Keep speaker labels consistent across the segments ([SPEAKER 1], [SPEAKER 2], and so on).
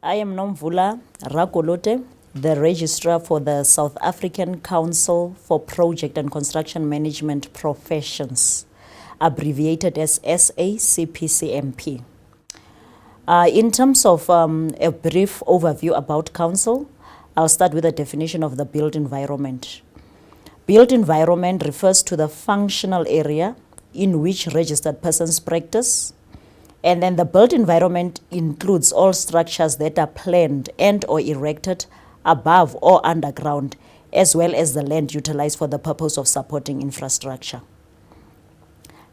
[SPEAKER 1] I am Nomvula Rakolote, the Registrar for the South African Council for Project and Construction Management Professions, abbreviated as SACPCMP. In terms of a brief overview about Council, I'll start with a definition of the built environment. Built environment refers to the functional area in which registered persons practice, and then the built environment includes all structures that are planned and or erected above or underground, as well as the land utilized for the purpose of supporting infrastructure.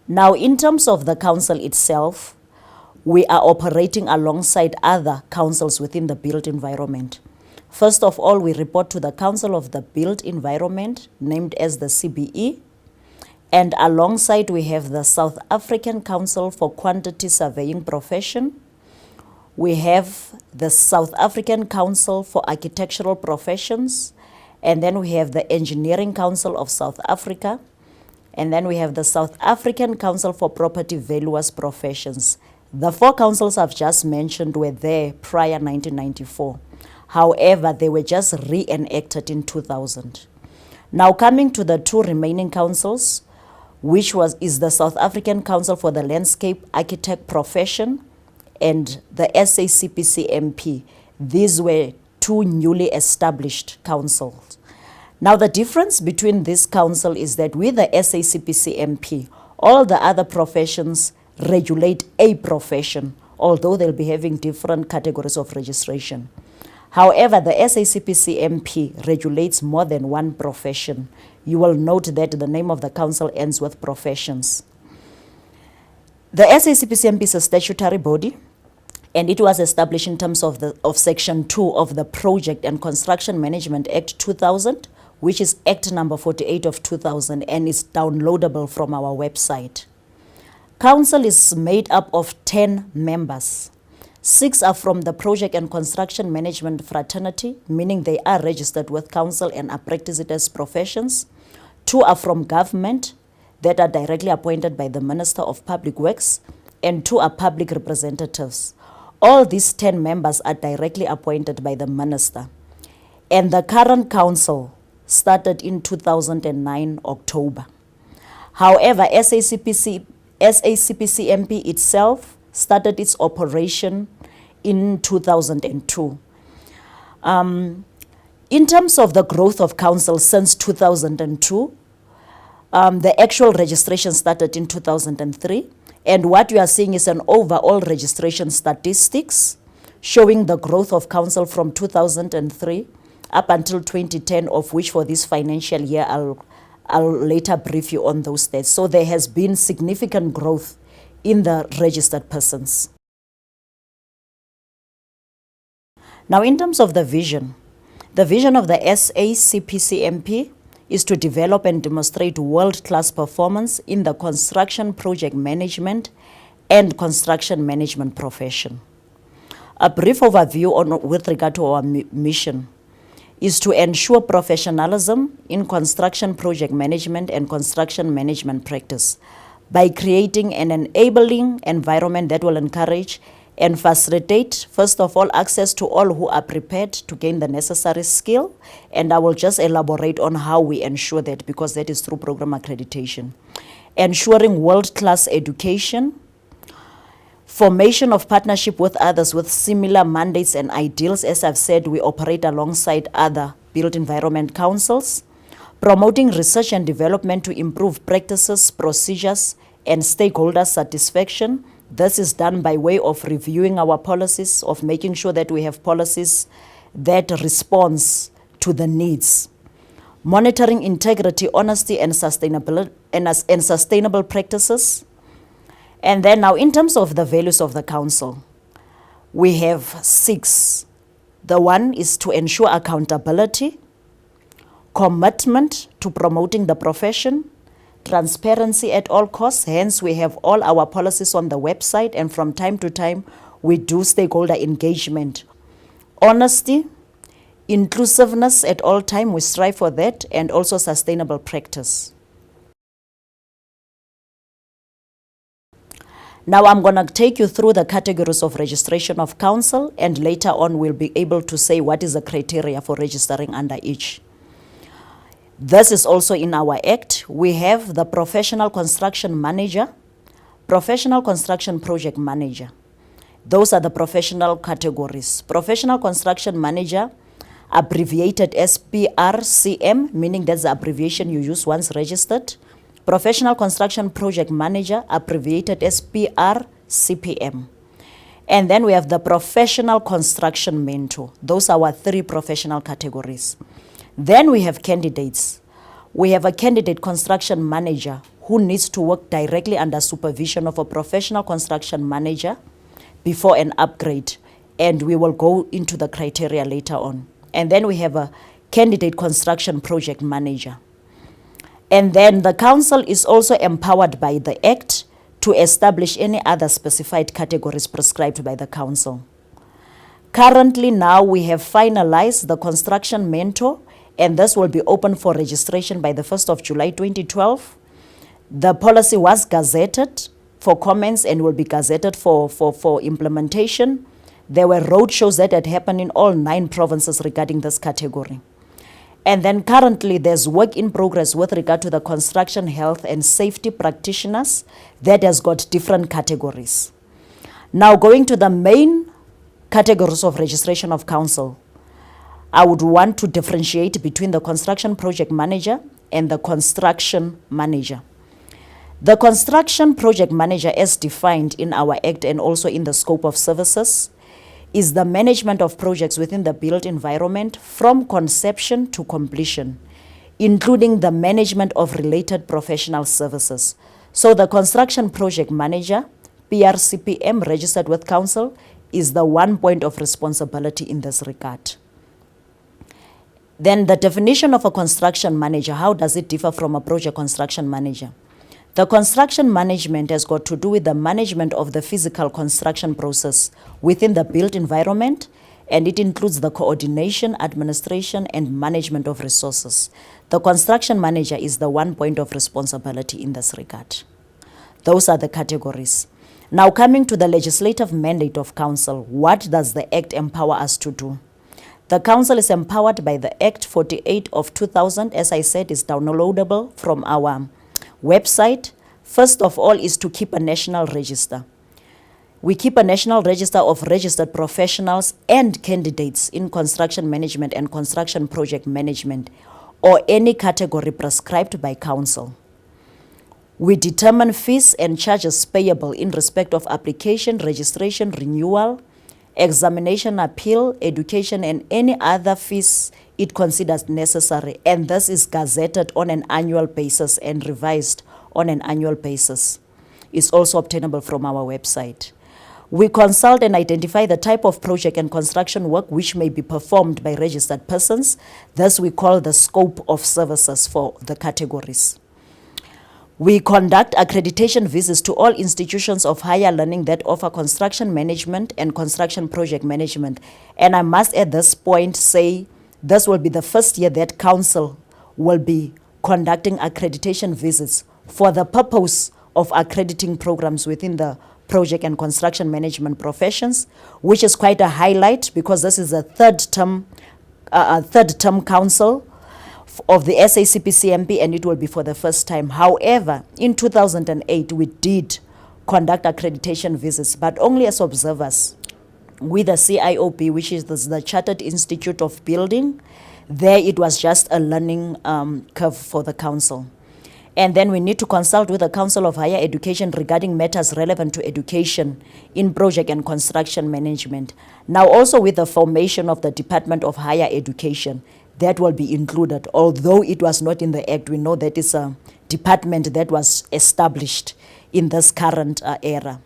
[SPEAKER 1] Now, in terms of the council itself, we are operating alongside other councils within the built environment. First of all, we report to the Council of the Built Environment, named as the CBE, and alongside we have the South African Council for Quantity Surveying Profession. We have the South African Council for Architectural Professions, and then we have the Engineering Council of South Africa, and then we have the South African Council for Property Valuers Professions. The four councils I've just mentioned were there prior 1994. However, they were just re-enacted in 2000. Now, coming to the two remaining councils, which is the South African Council for the Landscape Architect Profession and the SACPCMP. These were two newly established councils. Now, the difference between this council is that with the SACPCMP, all the other professions regulate a profession, although they'll be having different categories of registration. However, the SACPCMP regulates more than one profession. You will note that the name of the council ends with professions. The SACPCMP is a statutory body, and it was established in terms of Section 2 of the Project and Construction Management Act 2000, which is Act number 48 of 2000, and is downloadable from our website. Council is made up of 10 members. 6 are from the Project and Construction Management Fraternity, meaning they are registered with Council and are practiced as professions. 2 are from government that are directly appointed by the Minister of Public Works, and 2 are public representatives. All these 10 members are directly appointed by the Minister. And the current Council started in 2009, October. However, SACPCMP itself started its operation in 2002. In terms of the growth of council since 2002, the actual registration started in 2003, and what you are seeing is an overall registration statistics showing the growth of council from 2003 up until 2010, of which for this financial year I'll later brief you on those stats. So there has been significant growth in the registered persons. Now, in terms of the vision of the SACPCMP is to develop and demonstrate world-class performance in the construction project management and construction management profession. A brief overview with regard to our mission is to ensure professionalism in construction project management and construction management practice by creating an enabling environment that will encourage and facilitate, first of all, access to all who are prepared to gain the necessary skill. And I will just elaborate on how we ensure that, because that is through program accreditation. Ensuring world-class education, formation of partnership with others with similar mandates and ideals. As I've said, we operate alongside other built environment councils. Promoting research and development to improve practices, procedures, and stakeholder satisfaction. This is done by way of reviewing our policies, of making sure that we have policies that respond to the needs. Monitoring integrity, honesty, and sustainable practices. And then now, in terms of the values of the council, we have 6. The one is to ensure accountability, commitment to promoting the profession, transparency at all costs. Hence, we have all our policies on the website, and from time to time, we do stakeholder engagement. Honesty, inclusiveness at all time, we strive for that, and also sustainable practice. Now I'm going to take you through the categories of registration of council, and later on we'll be able to say what is the criteria for registering under each. This is also in our Act. We have the professional construction manager, professional construction project manager. Those are the professional categories. Professional construction manager, abbreviated SPRCM, meaning that's the abbreviation you use once registered. Professional construction project manager, abbreviated SPRCPM. And then we have the professional construction mentor. Those are our three professional categories. Then we have candidates. We have a candidate construction manager who needs to work directly under supervision of a professional construction manager before an upgrade. And we will go into the criteria later on. And then we have a candidate construction project manager. And then the council is also empowered by the Act to establish any other specified categories prescribed by the council. Currently now we have finalized the construction mentor, and this will be open for registration by the 1st of July 2012. The policy was gazetted for comments and will be gazetted for implementation. There were roadshows that had happened in all 9 provinces regarding this category. And then currently there's work in progress with regard to the construction health and safety practitioners that has got different categories. Now going to the main categories of registration of council, I would want to differentiate between the construction project manager and the construction manager. The construction project manager, as defined in our Act and also in the scope of services, is the management of projects within the built environment from conception to completion, including the management of related professional services. So the construction project manager, PRCPM, registered with council, is the one point of responsibility in this regard. Then the definition of a construction manager, how does it differ from a project construction manager? The construction management has got to do with the management of the physical construction process within the built environment, and it includes the coordination, administration, and management of resources. The construction manager is the one point of responsibility in this regard. Those are the categories. Now coming to the legislative mandate of council, what does the Act empower us to do? The council is empowered by the Act 48 of 2000, as I said, is downloadable from our website. First of all is to keep a national register. We keep a national register of registered professionals and candidates in construction management and construction project management, or any category prescribed by council. We determine fees and charges payable in respect of application, registration, renewal, examination, appeal, education, and any other fees it considers necessary, and this is gazetted on an annual basis and revised on an annual basis. It's also obtainable from our website. We consult and identify the type of project and construction work which may be performed by registered persons. Thus we call the scope of services for the categories. We conduct accreditation visits to all institutions of higher learning that offer construction management and construction project management. And I must at this point say this will be the first year that council will be conducting accreditation visits for the purpose of accrediting programs within the project and construction management professions, which is quite a highlight because this is a third term council of the SACPCMP, and it will be for the first time. However, in 2008, we did conduct accreditation visits, but only as observers with the CIOB, which is the Chartered Institute of Building. There it was just a learning curve for the council. And then we need to consult with the Council of Higher Education regarding matters relevant to education in project and construction management. Now also with the formation of the Department of Higher Education, that will be included. Although it was not in the Act, we know that is a department that was established in this current era.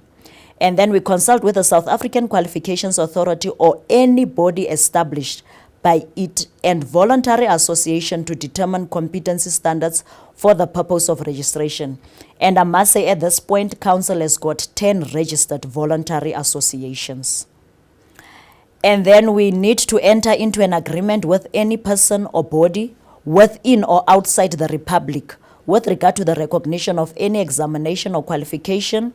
[SPEAKER 1] And then we consult with the South African Qualifications Authority or any body established by it and voluntary association to determine competency standards for the purpose of registration. And I must say at this point, council has got 10 registered voluntary associations. And then we need to enter into an agreement with any person or body within or outside the Republic with regard to the recognition of any examination or qualification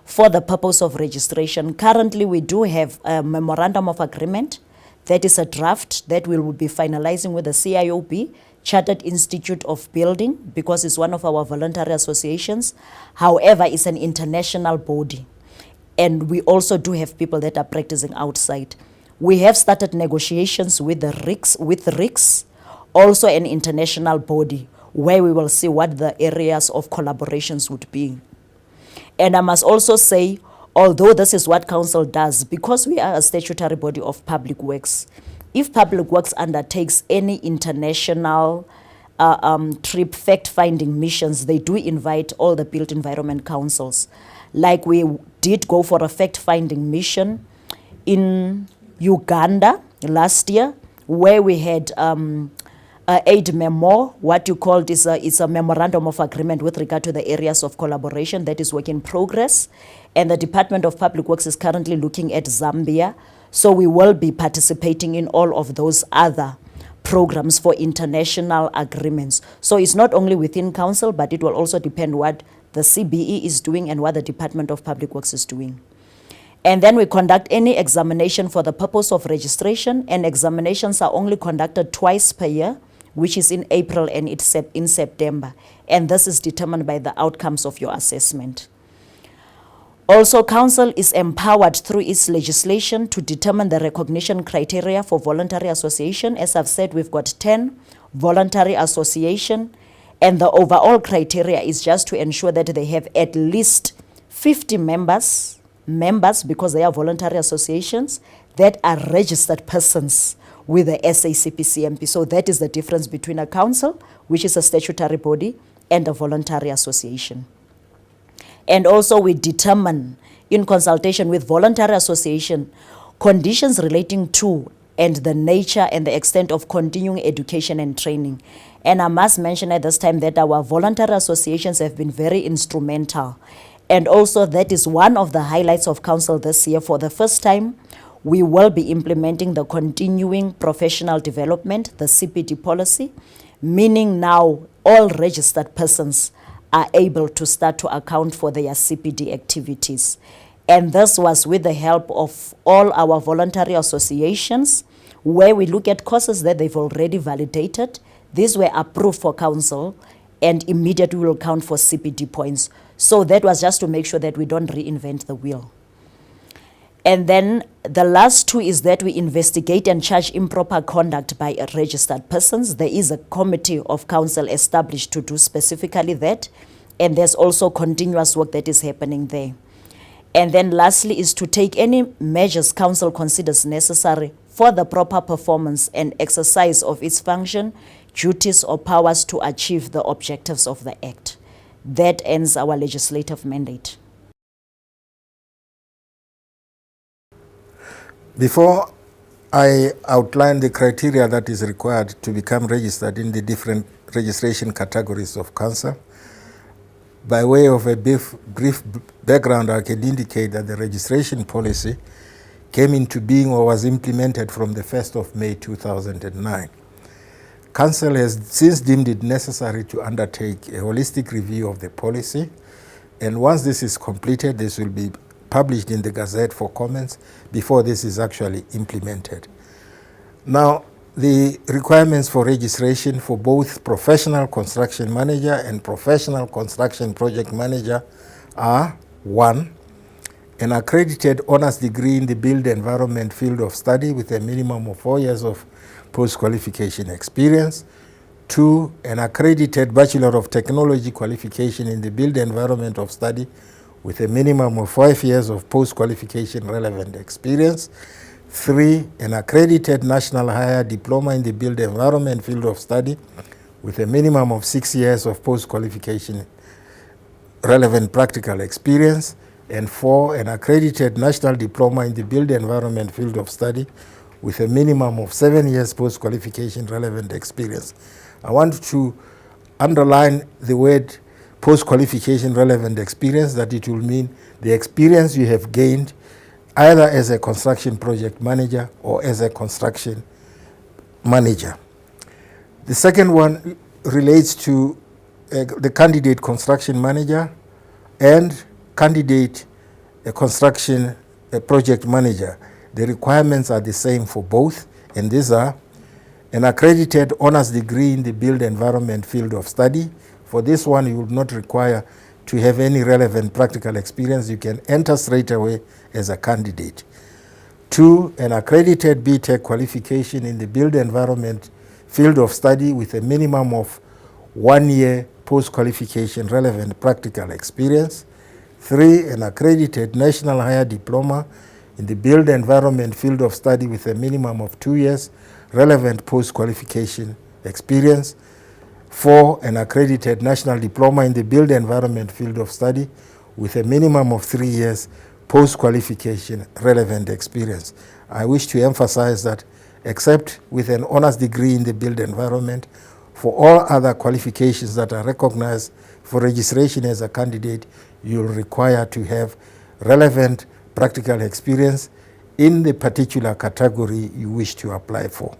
[SPEAKER 1] for the purpose of registration. Currently, we do have a memorandum of agreement that is a draft that we will be finalizing with the CIOB, Chartered Institute of Building, because it's one of our voluntary associations. However, it's an international body. And we also do have people that are practicing outside. We have started negotiations with the RICS, also an international body, where we will see what the areas of collaborations would be. And I must also say, although this is what council does, because we are a statutory body of public works, if public works undertakes any international trip fact-finding missions, they do invite all the built environment councils. Like we did go for a fact-finding mission in Uganda last year, where we had aid memo, what you called is a memorandum of agreement with regard to the areas of collaboration that is work in progress. And the Department of Public Works is currently looking at Zambia. So we will be participating in all of those other programs for international agreements. So it's not only within council, but it will also depend what the CBE is doing and what the Department of Public Works is doing. And then we conduct any examination for the purpose of registration, and examinations are only conducted twice per year, which is in April and it's in September. And this is determined by the outcomes of your assessment. Also, council is empowered through its legislation to determine the recognition criteria for voluntary association. As I've said, we've got 10 voluntary association, and the overall criteria is just to ensure that they have at least 50 members, because they are voluntary associations, that are registered persons with the SACPCMP. So that is the difference between a council, which is a statutory body, and a voluntary association. And also we determine, in consultation with voluntary association, conditions relating to and the nature and the extent of continuing education and training. And I must mention at this time that our voluntary associations have been very instrumental. And also that is one of the highlights of council this year. For the first time, we will be implementing the continuing professional development, the CPD policy, meaning now all registered persons are able to start to account for their CPD activities. And this was with the help of all our voluntary associations, where we look at courses that they've already validated. These were approved for council and immediately will count for CPD points. So that was just to make sure that we don't reinvent the wheel. And then the last two is that we investigate and charge improper conduct by registered persons. There is a committee of council established to do specifically that. And there's also continuous work that is happening there. And then lastly is to take any measures council considers necessary for the proper performance and exercise of its function, duties or powers to achieve the objectives of the Act. That ends our legislative mandate.
[SPEAKER 2] Before I outline the criteria that is required to become registered in the different registration categories of council, by way of a brief background, I can indicate that the registration policy came into being or was implemented from the 1st of May 2009. Council has since deemed it necessary to undertake a holistic review of the policy, and once this is completed, this will be published in the Gazette for comments before this is actually implemented. Now, the requirements for registration for both professional construction manager and professional construction project manager are: 1, an accredited honors degree in the built environment field of study with a minimum of 4 years of post-qualification experience; 2, an accredited Bachelor of Technology qualification in the built environment of study with a minimum of 5 years of post-qualification relevant experience; 3, an accredited National Higher Diploma in the built environment field of study with a minimum of 6 years of post-qualification relevant practical experience; and 4, an accredited National Diploma in the built environment field of study with a minimum of 7 years post-qualification relevant experience. I want to underline the word post-qualification relevant experience, that it will mean the experience you have gained either as a construction project manager or as a construction manager. The second one relates to the candidate construction manager and candidate a construction project manager. The requirements are the same for both, and these are an accredited honors degree in the built environment field of study. For this one, you will not require to have any relevant practical experience. You can enter straight away as a candidate. 2, an accredited BTech qualification in the built environment field of study with a minimum of 1 year post-qualification relevant practical experience. 3, an accredited national higher diploma in the built environment field of study with a minimum of 2 years relevant post-qualification experience. 4, an accredited national diploma in the built environment field of study with a minimum of 3 years post-qualification relevant experience. I wish to emphasize that except with an honors degree in the built environment, for all other qualifications that are recognized for registration as a candidate, you'll require to have relevant practical experience in the particular category you wish to apply for.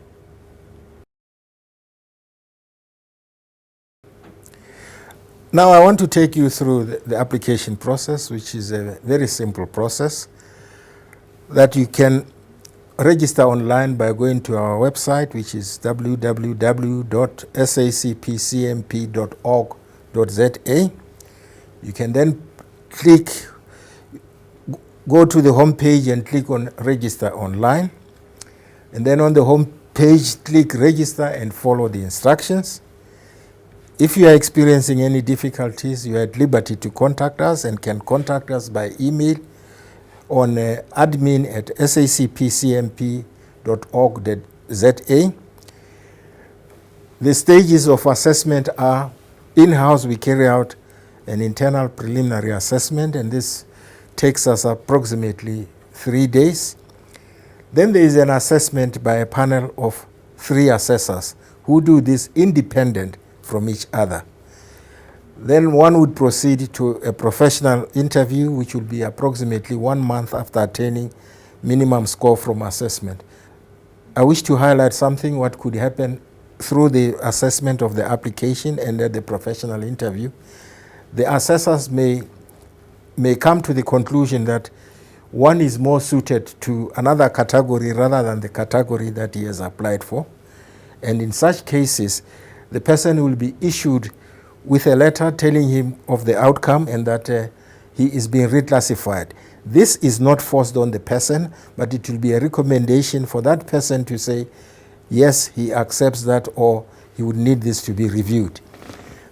[SPEAKER 2] Now I want to take you through the application process, which is a very simple process that you can register online by going to our website, which is www.SACPCMP.org.za. You can then go to the home page and click on register online. And then on the home page, click register and follow the instructions. If you are experiencing any difficulties, you are at liberty to contact us and can contact us by email on admin@sacpcmp.org.za. The stages of assessment are in-house. We carry out an internal preliminary assessment, and this takes us approximately 3 days. Then there is an assessment by a panel of 3 assessors who do this independent from each other. Then one would proceed to a professional interview, which will be approximately 1 month after attaining minimum score from assessment. I wish to highlight something what could happen through the assessment of the application and at the professional interview. The assessors may come to the conclusion that one is more suited to another category rather than the category that he has applied for. And in such cases, the person will be issued with a letter telling him of the outcome and that he is being reclassified. This is not forced on the person, but it will be a recommendation for that person to say, yes, he accepts that, or he would need this to be reviewed.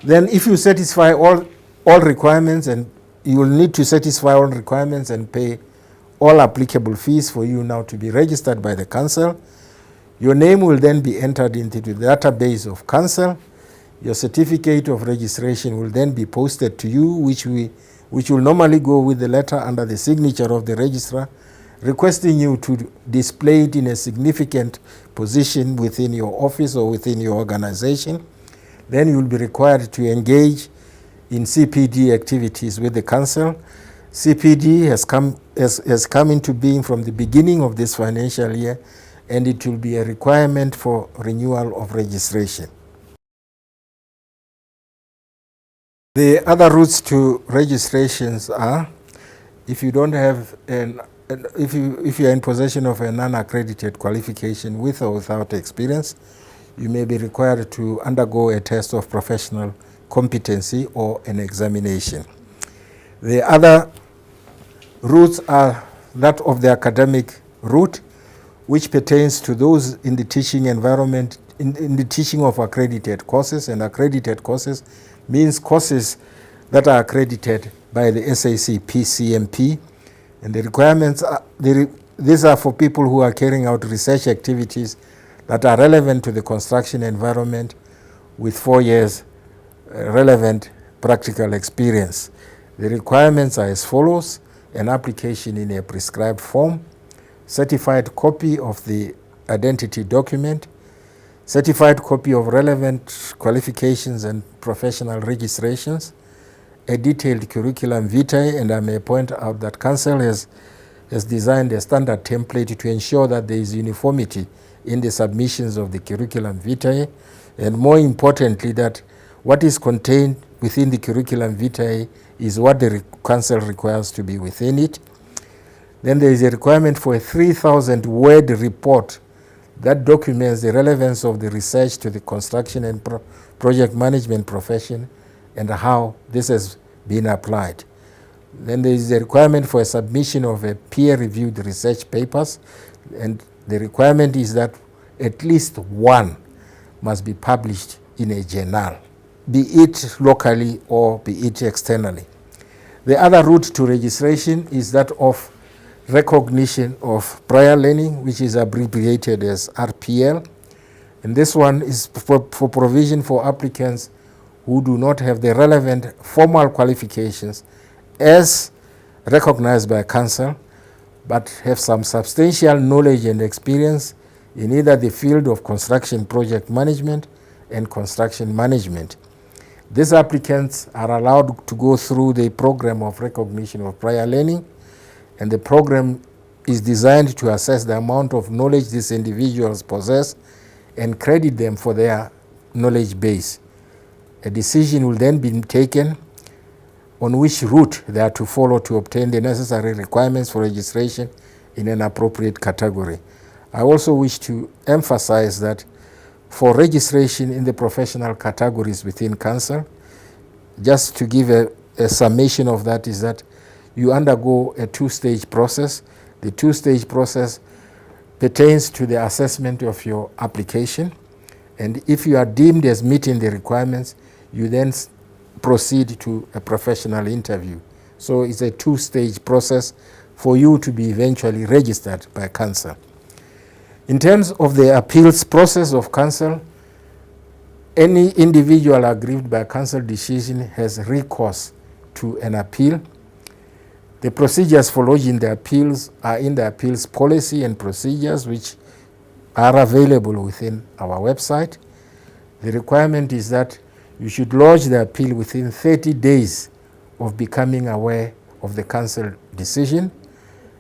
[SPEAKER 2] Then if you satisfy all requirements, and you will need to satisfy all requirements and pay all applicable fees for you now to be registered by the council, your name will then be entered into the database of council. Your certificate of registration will then be posted to you, which will normally go with the letter under the signature of the registrar, requesting you to display it in a significant position within your office or within your organization. Then you will be required to engage in CPD activities with the council. CPD has come into being from the beginning of this financial year, and it will be a requirement for renewal of registration. The other routes to registrations are, if you don't have if you are in possession of a non-accredited qualification with or without experience, you may be required to undergo a test of professional competency or an examination. The other routes are that of the academic route, which pertains to those in the teaching environment, in the teaching of accredited courses. And accredited courses means courses that are accredited by the SACPCMP. And the requirements are, these are for people who are carrying out research activities that are relevant to the construction environment with 4 years relevant practical experience. The requirements are as follows: an application in a prescribed form, certified copy of the identity document, certified copy of relevant qualifications and professional registrations, a detailed curriculum vitae, and I may point out that Council has designed a standard template to ensure that there is uniformity in the submissions of the curriculum vitae, and more importantly, that what is contained within the curriculum vitae is what the Council requires to be within it. Then there is a requirement for a 3,000-word report that documents the relevance of the research to the construction and project management profession and how this has been applied. Then there is a requirement for a submission of a peer-reviewed research papers, and the requirement is that at least one must be published in a journal, be it locally or be it externally. The other route to registration is that of recognition of prior learning, which is abbreviated as RPL. And this one is for provision for applicants who do not have the relevant formal qualifications as recognized by Council, but have some substantial knowledge and experience in either the field of construction project management and construction management. These applicants are allowed to go through the program of recognition of prior learning, and the program is designed to assess the amount of knowledge these individuals possess and credit them for their knowledge base. A decision will then be taken on which route they are to follow to obtain the necessary requirements for registration in an appropriate category. I also wish to emphasize that for registration in the professional categories within Council, just to give a summation of that, is that you undergo a two-stage process. The two-stage process pertains to the assessment of your application, and if you are deemed as meeting the requirements, you then proceed to a professional interview. So it's a two-stage process for you to be eventually registered by Council. In terms of the appeals process of Council, any individual aggrieved by Council decision has recourse to an appeal. The procedures for lodging the appeals are in the appeals policy and procedures, which are available within our website. The requirement is that you should lodge the appeal within 30 days of becoming aware of the Council decision,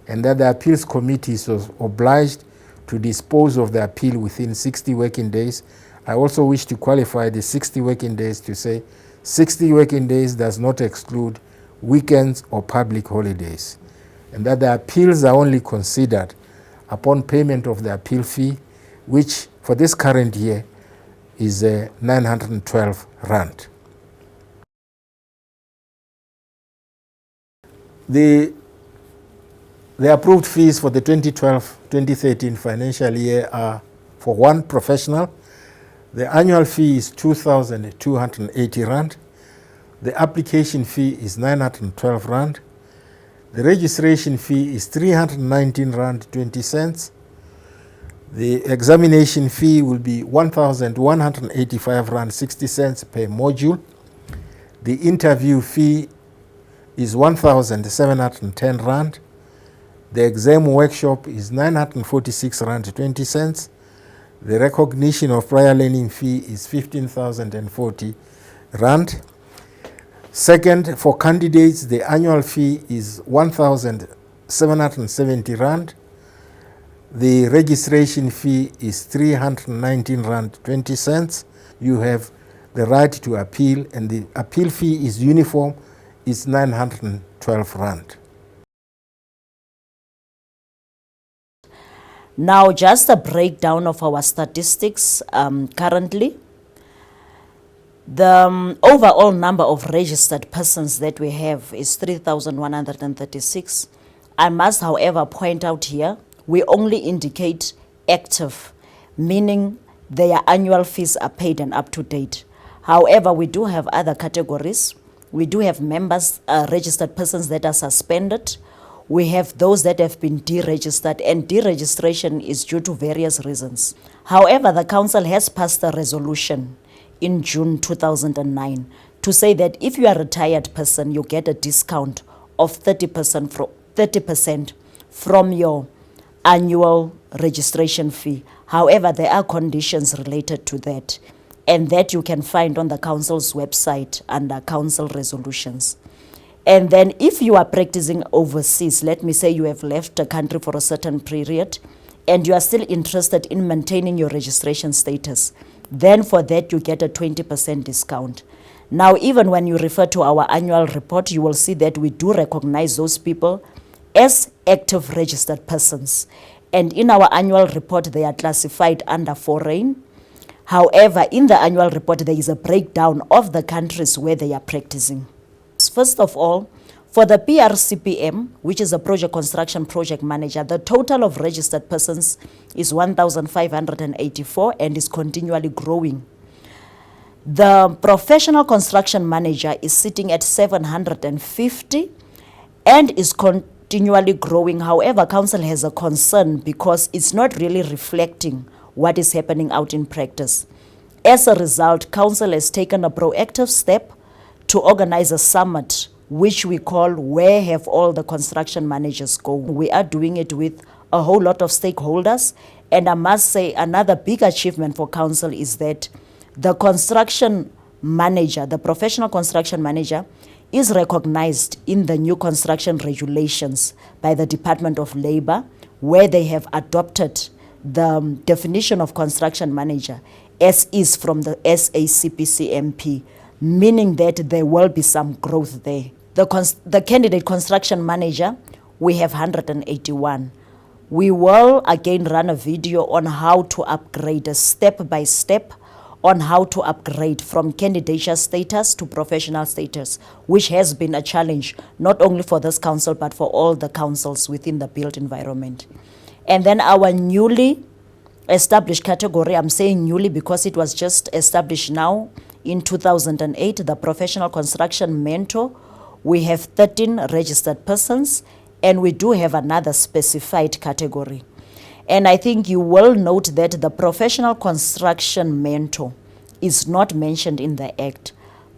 [SPEAKER 2] and that the appeals committee is obliged to dispose of the appeal within 60 working days. I also wish to qualify the 60 working days to say 60 working days does not exclude weekends or public holidays, and that the appeals are only considered upon payment of the appeal fee, which for this current year is 912 Rand. The approved fees for the 2012-2013 financial year are, for one professional, the annual fee is 2,280 Rand. The application fee is 912 Rand. The registration fee is 319 Rand 20 cents. The examination fee will be 1,185 Rand 60 cents per module. The interview fee is 1,710 Rand. The exam workshop is 946 Rand 20 cents. The recognition of prior learning fee is 15,040 Rand. Second, for candidates, the annual fee is 1,770 Rand. The registration fee is 319 Rand 20 cents. You have the right to appeal, and the appeal fee is uniform, is 912 Rand.
[SPEAKER 1] Now, just a breakdown of our statistics currently. The overall number of registered persons that we have is 3,136. I must, however, point out here, we only indicate active, meaning their annual fees are paid and up to date. However, we do have other categories. We do have members, registered persons that are suspended. We have those that have been deregistered, and deregistration is due to various reasons. However, the Council has passed a resolution in June 2009 to say that if you are a retired person, you get a discount of 30% from your annual registration fee. However, there are conditions related to that, and that you can find on the Council's website under Council resolutions. And then if you are practicing overseas, let me say you have left the country for a certain period and you are still interested in maintaining your registration status, then for that you get a 20% discount. Now, even when you refer to our annual report, you will see that we do recognize those people as active registered persons. And in our annual report, they are classified under foreign. However, in the annual report, there is a breakdown of the countries where they are practicing. First of all, for the PRCPM, which is a project construction project manager, the total of registered persons is 1,584 and is continually growing. The professional construction manager is sitting at 750 and is continually growing. However, council has a concern because it's not really reflecting what is happening out in practice. As a result, council has taken a proactive step to organize a summit, which we call Where Have All the Construction Managers Gone? We are doing it with a whole lot of stakeholders. And I must say another big achievement for council is that the construction manager, the professional construction manager, is recognized in the new construction regulations by the Department of Labor, where they have adopted the definition of construction manager as is from the SACPCMP, meaning that there will be some growth there. The candidate construction manager, we have 181. We will again run a video on how to upgrade, a step by step on how to upgrade from candidature status to professional status, which has been a challenge not only for this council but for all the councils within the built environment. And then our newly established category, I'm saying newly because it was just established now in 2008, the professional construction mentor. We have 13 registered persons, and we do have another specified category. And I think you will note that the professional construction mentor is not mentioned in the Act,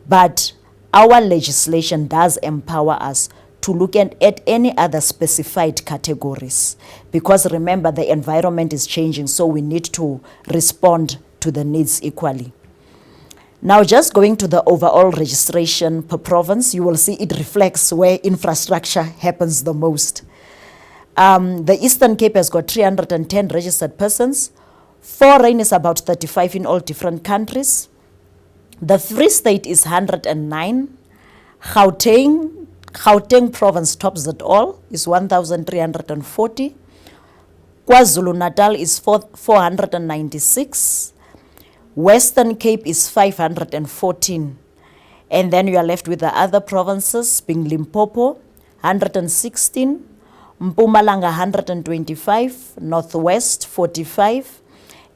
[SPEAKER 1] but our legislation does empower us to look at any other specified categories. Because remember, the environment is changing, so we need to respond to the needs equally. Now, just going to the overall registration per province, you will see it reflects where infrastructure happens the most. The Eastern Cape has got 310 registered persons. Foreign is about 35 in all different countries. The Free State is 109. Gauteng province tops it all, is 1,340. KwaZulu-Natal is 496. Western Cape is 514. And then you are left with the other provinces, being Limpopo, 116. Mpumalanga, 125. Northwest, 45.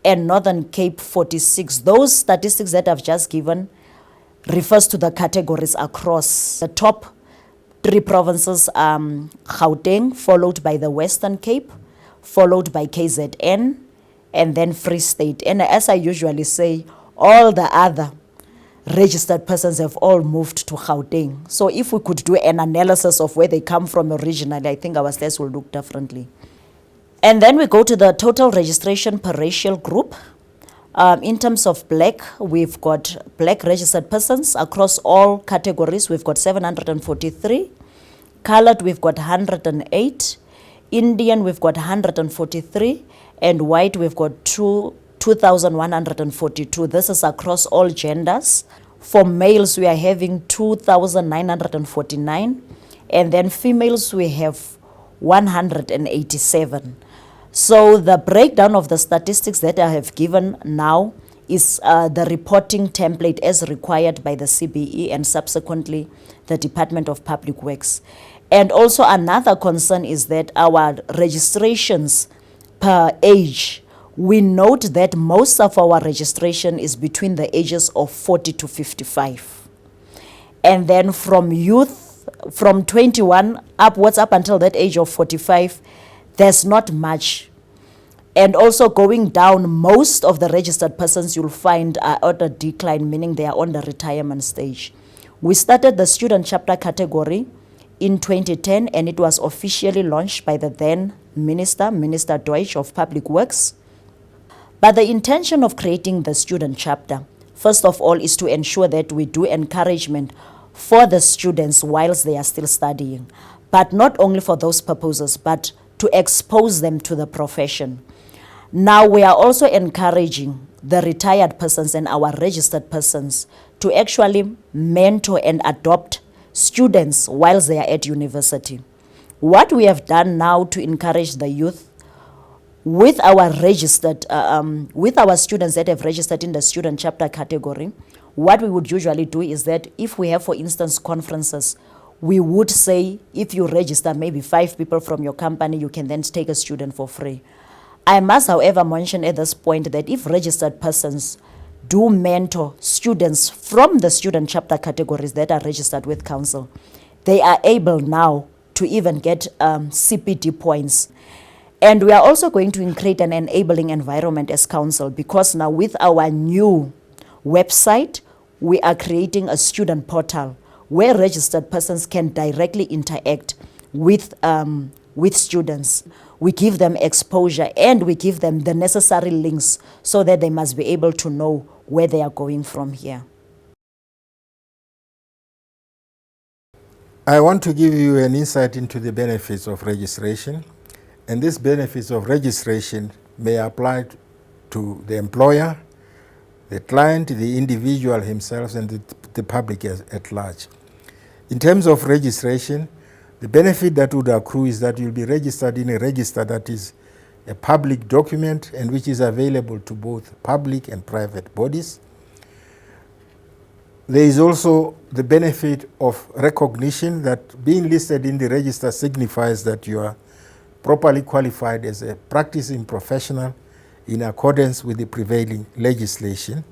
[SPEAKER 1] And Northern Cape, 46. Those statistics that I've just given refers to the categories across. The top 3 provinces are Gauteng, followed by the Western Cape, followed by KZN, and then Free State. And as I usually say, all the other registered persons have all moved to Gauteng. So if we could do an analysis of where they come from originally, I think our stats will look differently. And then we go to the total registration per racial group. In terms of black, we've got black registered persons across all categories. We've got 743. Colored, we've got 108. Indian, we've got 143. And white, we've got 2,142. This is across all genders. For males, we are having 2,949. And then females, we have 187. So the breakdown of the statistics that I have given now is the reporting template as required by the CBE and subsequently the Department of Public Works. And also another concern is that our registrations per age, we note that most of our registration is between the ages of 40 to 55. And then from youth, from 21 upwards up until that age of 45, there's not much. And also going down, most of the registered persons you'll find are at a decline, meaning they are on the retirement stage. We started the student chapter category in 2010, and it was officially launched by the then Minister Deutsch of Public Works. But the intention of creating the student chapter, first of all, is to ensure that we do encouragement for the students whilst they are still studying. But not only for those purposes, but to expose them to the profession. Now we are also encouraging the retired persons and our registered persons to actually mentor and adopt students whilst they are at university. What we have done now to encourage the youth with our registered, with our students that have registered in the student chapter category, what we would usually do is that if we have, for instance, conferences, we would say if you register maybe 5 people from your company, you can then take a student for free. I must, however, mention at this point that if registered persons do mentor students from the student chapter categories that are registered with council, they are able now to even get CPD points. And we are also going to create an enabling environment as council, because now with our new website, we are creating a student portal where registered persons can directly interact with students. We give them exposure and we give them the necessary links so that they must be able to know where they are going from here.
[SPEAKER 2] I want to give you an insight into the benefits of registration. And these benefits of registration may apply to the employer, the client, the individual himself, and the public at large. In terms of registration, the benefit that would accrue is that you'll be registered in a register that is a public document and which is available to both public and private bodies. There is also the benefit of recognition that being listed in the register signifies that you are properly qualified as a practicing professional in accordance with the prevailing legislation,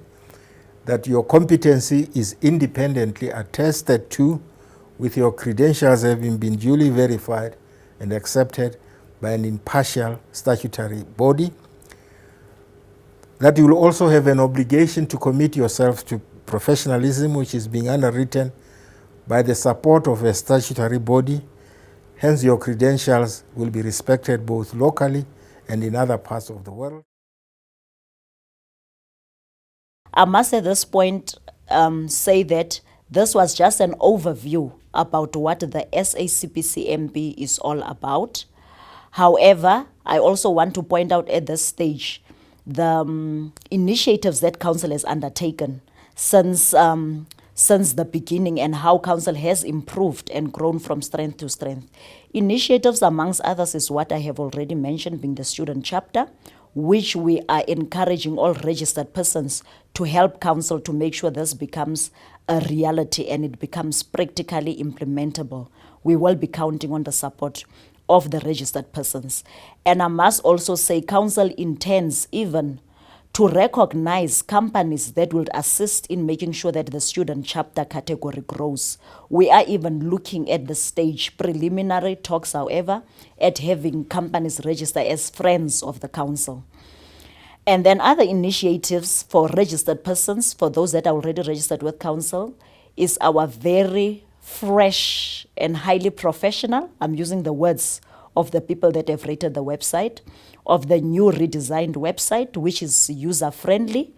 [SPEAKER 2] that your competency is independently attested to with your credentials having been duly verified and accepted by an impartial statutory body, that you will also have an obligation to commit yourself to professionalism, which is being underwritten by the support of a statutory body. Hence, your credentials will be respected both locally and in other parts of the world.
[SPEAKER 1] I must at this point say that this was just an overview about what the SACPCMP is all about. However, I also want to point out at this stage the initiatives that Council has undertaken since the beginning and how Council has improved and grown from strength to strength. Initiatives, amongst others, is what I have already mentioned, being the student chapter, which we are encouraging all registered persons to help Council to make sure this becomes a reality and it becomes practically implementable. We will be counting on the support of the registered persons. And I must also say Council intends even to recognize companies that will assist in making sure that the student chapter category grows. We are even looking at the stage, preliminary talks, however, at having companies register as friends of the council. And then other initiatives for registered persons, for those that are already registered with council, is our very fresh and highly professional, I'm using the words of the people that have rated the website, of the new redesigned website, which is user-friendly,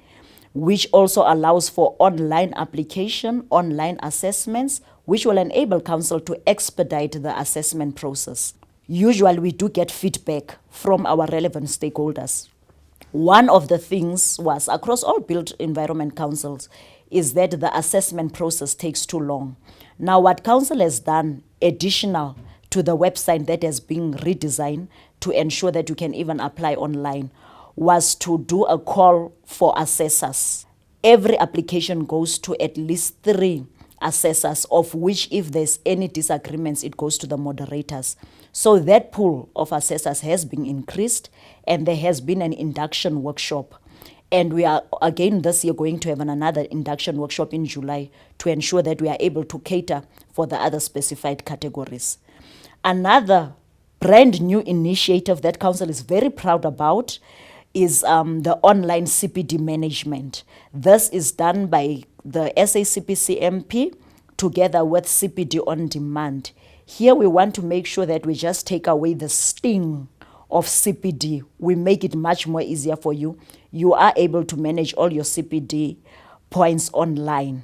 [SPEAKER 1] which also allows for online application, online assessments, which will enable council to expedite the assessment process. Usually we do get feedback from our relevant stakeholders. One of the things was across all built environment councils is that the assessment process takes too long. Now what council has done additional to the website that has been redesigned to ensure that you can even apply online was to do a call for assessors. Every application goes to at least 3 assessors, of which if there's any disagreements, it goes to the moderators. So that pool of assessors has been increased and there has been an induction workshop. And we are again this year going to have another induction workshop in July to ensure that we are able to cater for the other specified categories. Another brand new initiative that council is very proud about is the online CPD management. This is done by the SACPCMP together with CPD On Demand. Here we want to make sure that we just take away the sting of CPD. We make it much more easier for you. You are able to manage all your CPD points online.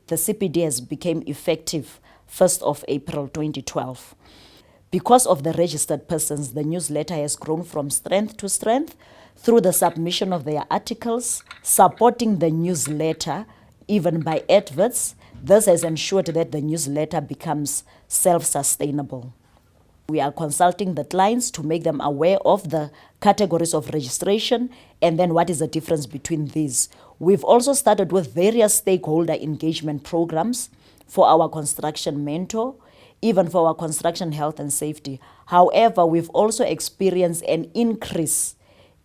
[SPEAKER 1] The CPD has become effective 1st of April 2012. Because of the registered persons, the newsletter has grown from strength to strength through the submission of their articles, supporting the newsletter even by adverts. This has ensured that the newsletter becomes self-sustainable. We are consulting the clients to make them aware of the categories of registration and then what is the difference between these. We've also started with various stakeholder engagement programs for our construction mentor, even for our construction health and safety. However, we've also experienced an increase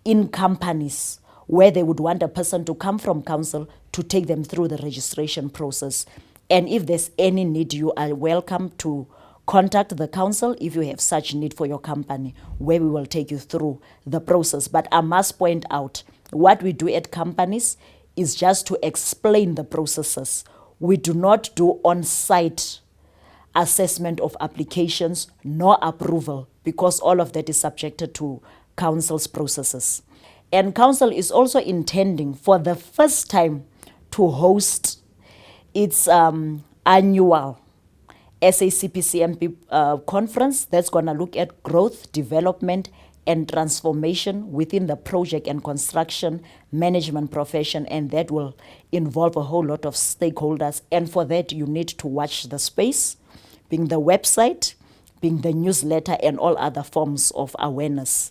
[SPEAKER 1] in companies where they would want a person to come from council to take them through the registration process. And if there's any need, you are welcome to contact the council if you have such need for your company, where we will take you through the process. But I must point out, what we do at companies is just to explain the processes. We do not do on-site assessment of applications nor approval, because all of that is subjected to council's processes. And council is also intending for the first time to host its annual SACPCMP conference that's going to look at growth, development, and transformation within the project and construction management profession, and that will involve a whole lot of stakeholders. And for that, you need to watch the space, being the website, being the newsletter, and all other forms of awareness.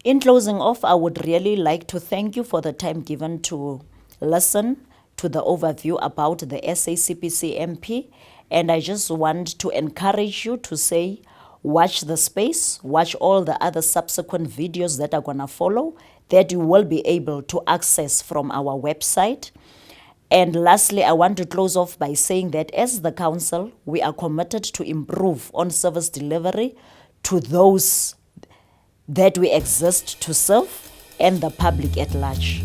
[SPEAKER 1] In closing off, I would really like to thank you for the time given to listen to the overview about the SACPCMP, and I just want to encourage you to say, watch the space, watch all the other subsequent videos that are going to follow that you will be able to access from our website. And lastly, I want to close off by saying that as the council, we are committed to improve on service delivery to those that we exist to serve and the public at large.